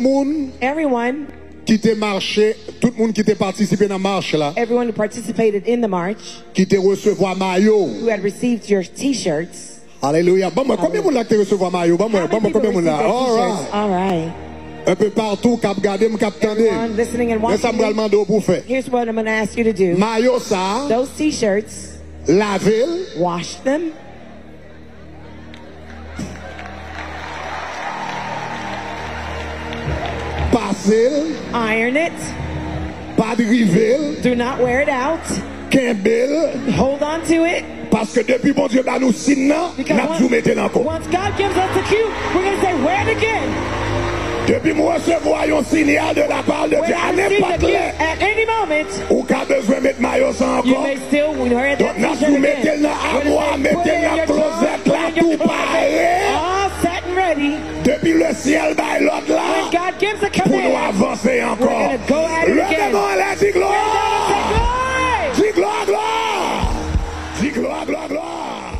monde Everyone, qui était marché, tout le monde qui était participé dans la marche là, everyone who participated in the march, qui était recevoir maillot. who had received your t-shirts. Alléluia. Bon, moi, combien de monde là qui recevoir maillot? Bon, moi, How many people combien de monde received là? their All right. t-shirts? All right. Un peu partout, cap garder, cap tendre. Everyone listening and Mais ça me watching. demander pour faire. Here's what I'm going to ask you to do. Maillot ça, Those t-shirts, laver, wash them, passer, iron it, pas driver, do not wear it out, kenbe, hold on to it. parce que depuis bon Dieu bah nous signe, Because n'a tout mettre encore. once God gives us the cue, we're going to say, wear it again. Depuis moi recevoir un signal de la part de We're Dieu à going to receive the n'importe cue l'heure, at any moment. ou qu'a besoin mettre maillot ça You encore. may still wear that Donc n'a t-shirt tout again. mettre dans We're armoire, gonna say, put mettre it in dans your closet trunk, là put it in tout your pareil. all set and ready. Depuis le ciel by l'autre là. When God gives a Pour nous command, avancer we're encore. going to go at it again. Levez-moi là, dis gloire. Say glory. Dis gloire, gloire. Dis gloire, gloire, gloire.